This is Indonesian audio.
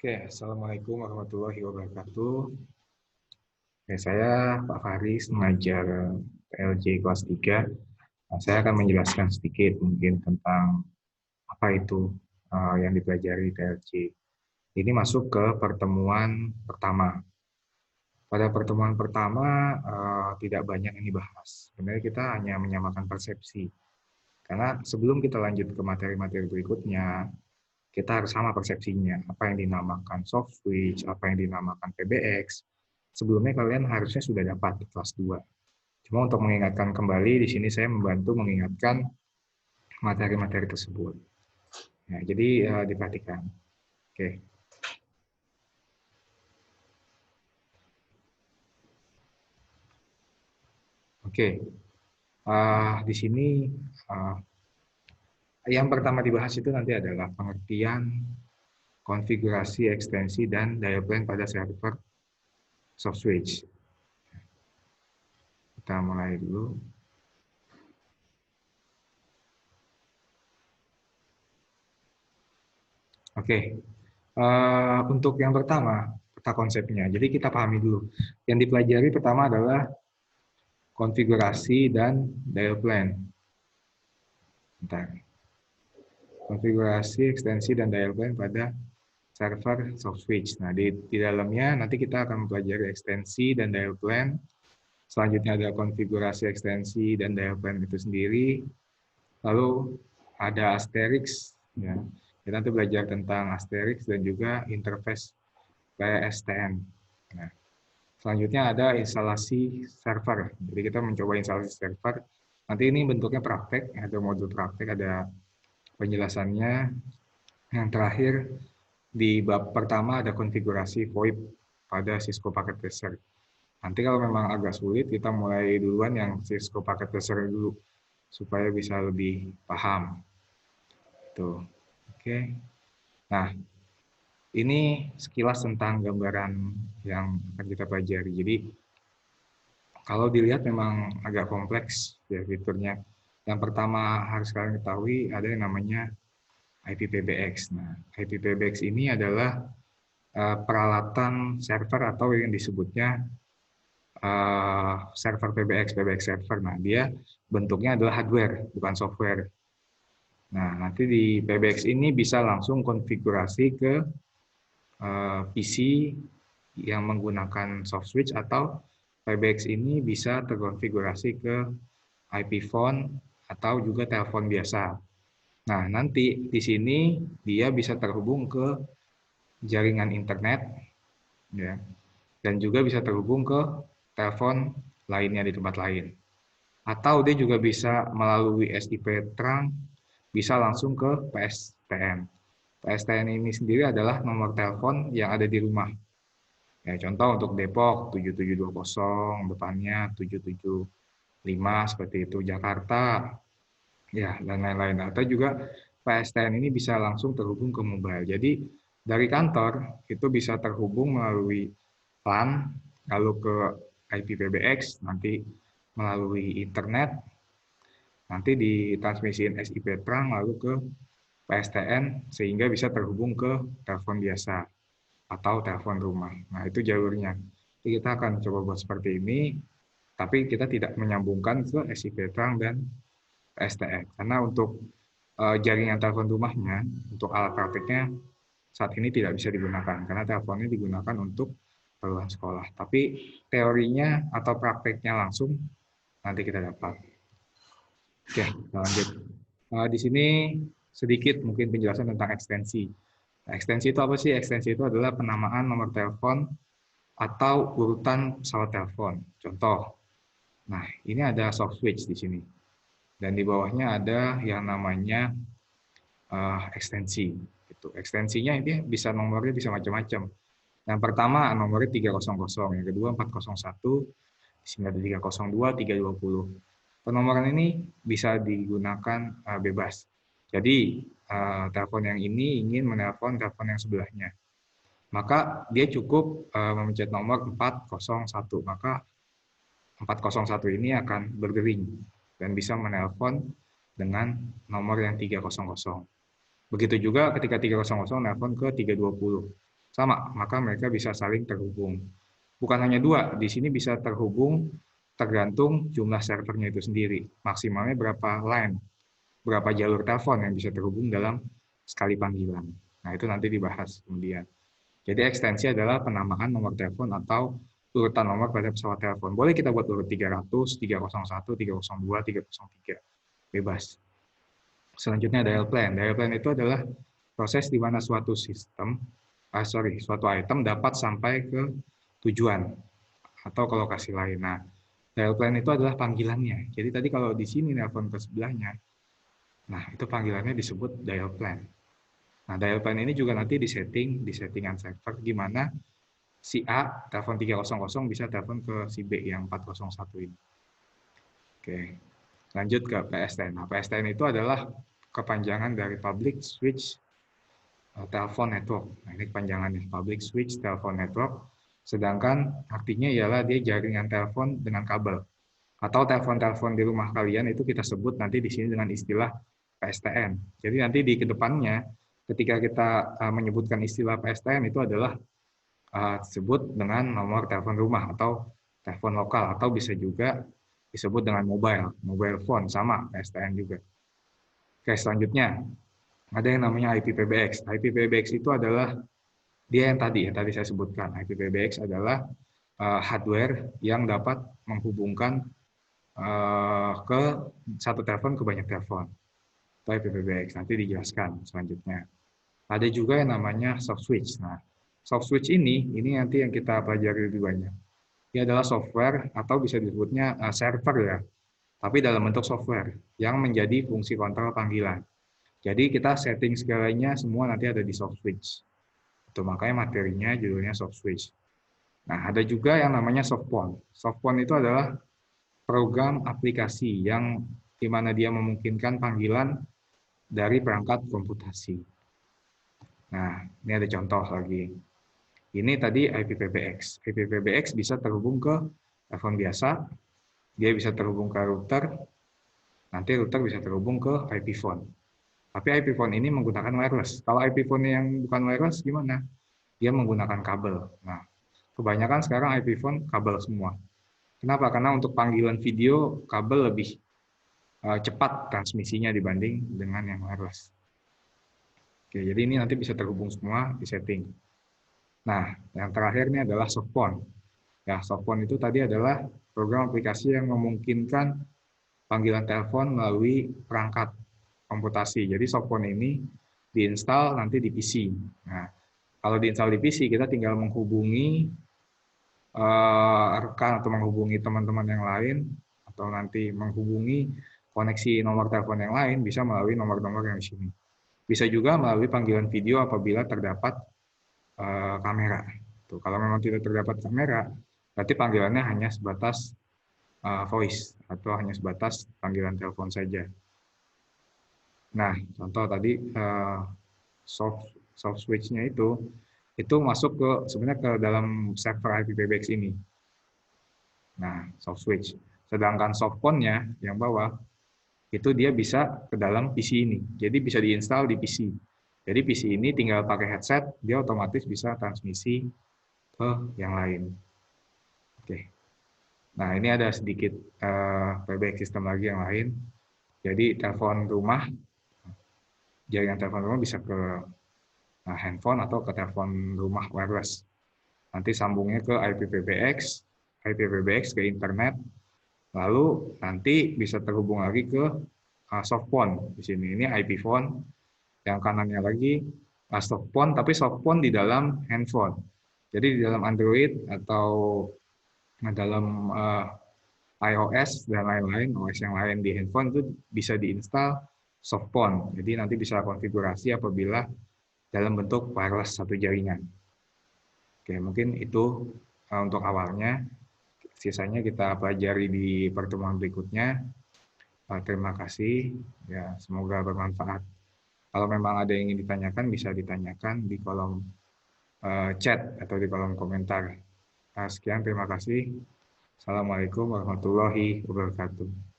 Oke, Assalamualaikum warahmatullahi wabarakatuh. Oke, saya Pak Faris, mengajar PLJ kelas 3. Nah, saya akan menjelaskan sedikit mungkin tentang apa itu yang dipelajari PLJ. Ini masuk ke pertemuan pertama. Pada pertemuan pertama tidak banyak yang dibahas. Sebenarnya kita hanya menyamakan persepsi. Karena sebelum kita lanjut ke materi-materi berikutnya, kita harus sama persepsinya. Apa yang dinamakan soft switch, apa yang dinamakan PBX. Sebelumnya kalian harusnya sudah dapat di kelas 2. Cuma untuk mengingatkan kembali, di sini saya membantu mengingatkan materi-materi tersebut. Nah, jadi diperhatikan. Oke. Oke. Di sini uh, yang pertama dibahas itu nanti adalah pengertian konfigurasi, ekstensi, dan dial plan pada server soft switch. Kita mulai dulu. Oke, untuk yang pertama, peta konsepnya. Jadi kita pahami dulu. Yang dipelajari pertama adalah konfigurasi dan dial plan. Bentar. Konfigurasi, ekstensi, dan dial plan pada server soft switch. Nah, di dalamnya nanti kita akan mempelajari ekstensi dan dial plan. Selanjutnya ada konfigurasi, ekstensi, dan dial plan itu sendiri. Lalu ada asterisk. Ya. Kita nanti belajar tentang asterisk dan juga interface PSTN. Nah, selanjutnya ada instalasi server. Jadi kita mencoba instalasi server. Nanti ini bentuknya praktek, ada modul praktek, ada penjelasannya. Yang terakhir, di bab pertama ada konfigurasi VoIP pada Cisco Packet Tracer. Nanti kalau memang agak sulit, kita mulai duluan yang Cisco Packet Tracer dulu, supaya bisa lebih paham. Tuh. Oke. Nah, ini sekilas tentang gambaran yang akan kita pelajari. Jadi, kalau dilihat memang agak kompleks ya fiturnya. Yang pertama harus kalian ketahui ada yang namanya IPPBX. Nah, IPPBX ini adalah peralatan server atau yang disebutnya server PBX, PBX server. Nah, dia bentuknya adalah hardware, bukan software. Nah, nanti di PBX ini bisa langsung konfigurasi ke PC yang menggunakan soft switch atau PBX ini bisa terkonfigurasi ke IP phone atau juga telepon biasa. Nah, nanti di sini dia bisa terhubung ke jaringan internet ya, dan juga bisa terhubung ke telepon lainnya di tempat lain. Atau dia juga bisa melalui SIP terang bisa langsung ke PSTN. PSTN ini sendiri adalah nomor telepon yang ada di rumah. Ya, contoh untuk Depok 7720, depannya 775 seperti itu, Jakarta, ya dan lain-lain. Atau juga PSTN ini bisa langsung terhubung ke mobile. Jadi dari kantor itu bisa terhubung melalui LAN, lalu ke IPPBX, nanti melalui internet, nanti ditransmisiin SIP terang, lalu ke PSTN, sehingga bisa terhubung ke telepon biasa atau telepon rumah. Nah, itu jalurnya. Jadi kita akan coba buat seperti ini, tapi kita tidak menyambungkan ke SIP terang dan PSTN. Karena untuk jaringan telepon rumahnya, untuk alat prakteknya saat ini tidak bisa digunakan, karena teleponnya digunakan untuk keperluan sekolah. Tapi teorinya atau prakteknya langsung nanti kita dapat. Oke, kita lanjut. Di sini sedikit mungkin penjelasan tentang ekstensi. Nah, ekstensi itu apa sih? Ekstensi itu adalah penamaan nomor telepon atau urutan pesawat telepon. Contoh, nah ini ada soft switch di sini. Dan di bawahnya ada yang namanya ekstensi. Itu ekstensinya ini bisa nomornya bisa macam-macam. Yang pertama nomornya 300, yang kedua 401, di sini ada 302, 320. Penomoran ini bisa digunakan bebas. Jadi telepon yang ini ingin menelpon telepon yang sebelahnya. Maka dia cukup memencet nomor 401. Maka 401 ini akan berdering dan bisa menelpon dengan nomor yang 300. Begitu juga ketika 300 nelpon ke 320. sama, maka mereka bisa saling terhubung. Bukan hanya dua, di sini bisa terhubung tergantung jumlah servernya itu sendiri. Maksimalnya berapa line, berapa jalur telepon yang bisa terhubung dalam sekali panggilan. Nah, itu nanti dibahas kemudian. Jadi ekstensi adalah penamaan nomor telepon atau urutan nomor pada pesawat telepon. Boleh kita buat urut 300, 301, 302, 303. Bebas. Selanjutnya dial plan. Dial plan itu adalah proses di mana suatu suatu item dapat sampai ke tujuan atau ke lokasi lain. Nah, dial plan itu adalah panggilannya. Jadi tadi kalau di sini nelpon ke sebelahnya, nah itu panggilannya disebut dial plan. Nah, dial plan ini juga nanti di settingan server gimana si A telepon 300 bisa telepon ke si B yang 401 ini. Oke. Lanjut ke PSTN. Nah, PSTN itu adalah kepanjangan dari Public Switch Telephone Network. Nah, ini kepanjangannya Public Switch Telephone Network. Sedangkan artinya ialah dia jaringan telepon dengan kabel. Atau telepon-telepon di rumah kalian itu kita sebut nanti di sini dengan istilah PSTN. Jadi nanti di kedepannya ketika kita menyebutkan istilah PSTN itu adalah disebut dengan nomor telepon rumah atau telepon lokal atau bisa juga disebut dengan mobile phone sama PSTN juga. Oke, selanjutnya ada yang namanya IP-PBX. IP-PBX itu adalah dia yang tadi saya sebutkan. IP-PBX adalah hardware yang dapat menghubungkan ke satu telepon ke banyak telepon. Itu IP-PBX. Nanti dijelaskan selanjutnya. Ada juga yang namanya soft switch. Nah, soft switch ini nanti yang kita pelajari lebih banyak. Ini adalah software atau bisa disebutnya server ya, tapi dalam bentuk software yang menjadi fungsi kontrol panggilan. Jadi kita setting segalanya semua nanti ada di soft switch. Itu makanya materinya judulnya soft switch. Nah, ada juga yang namanya softphone. Softphone itu adalah program aplikasi yang di mana dia memungkinkan panggilan dari perangkat komputasi. Nah, ini ada contoh lagi. Ini tadi IP-PBX. IP-PBX bisa terhubung ke telepon biasa, dia bisa terhubung ke router, nanti router bisa terhubung ke IP phone. Tapi IP phone ini menggunakan wireless. Kalau IP phone yang bukan wireless gimana? Dia menggunakan kabel. Nah, kebanyakan sekarang IP phone kabel semua. Kenapa? Karena untuk panggilan video kabel lebih cepat transmisinya dibanding dengan yang wireless. Oke, jadi ini nanti bisa terhubung semua di setting. Nah, yang terakhir ini adalah softphone. Ya, softphone itu tadi adalah program aplikasi yang memungkinkan panggilan telepon melalui perangkat komputasi. Jadi softphone ini diinstal nanti di PC. Nah, kalau diinstal di PC, kita tinggal menghubungi rekan atau menghubungi teman-teman yang lain, atau nanti menghubungi koneksi nomor telepon yang lain, bisa melalui nomor-nomor yang di sini. Bisa juga melalui panggilan video apabila terdapat kamera. Tuh, kalau memang tidak terdapat kamera, berarti panggilannya hanya sebatas voice atau hanya sebatas panggilan telepon saja. Nah, contoh tadi soft switch-nya itu masuk ke sebenarnya ke dalam server IP-PBX ini. Nah, soft switch. Sedangkan softphone-nya yang bawah itu dia bisa ke dalam PC ini. Jadi bisa diinstal di PC. Jadi PC ini tinggal pakai headset, dia otomatis bisa transmisi ke yang lain. Oke. Nah, ini ada sedikit PBX sistem lagi yang lain. Jadi telepon rumah, jaringan telepon rumah bisa ke handphone atau ke telepon rumah wireless. Nanti sambungnya ke IP-PBX, IP-PBX ke internet, lalu nanti bisa terhubung lagi ke softphone. Di sini ini IP phone, yang kanannya lagi softphone, tapi softphone di dalam handphone. Jadi di dalam Android atau dalam iOS dan lain-lain, OS yang lain di handphone itu bisa diinstal softphone. Jadi nanti bisa konfigurasi apabila dalam bentuk wireless satu jaringan. Oke, mungkin itu untuk awalnya. Sisanya kita pelajari di pertemuan berikutnya. Terima kasih. Ya, semoga bermanfaat. Kalau memang ada yang ingin ditanyakan, bisa ditanyakan di kolom chat atau di kolom komentar. Sekian, terima kasih. Assalamualaikum warahmatullahi wabarakatuh.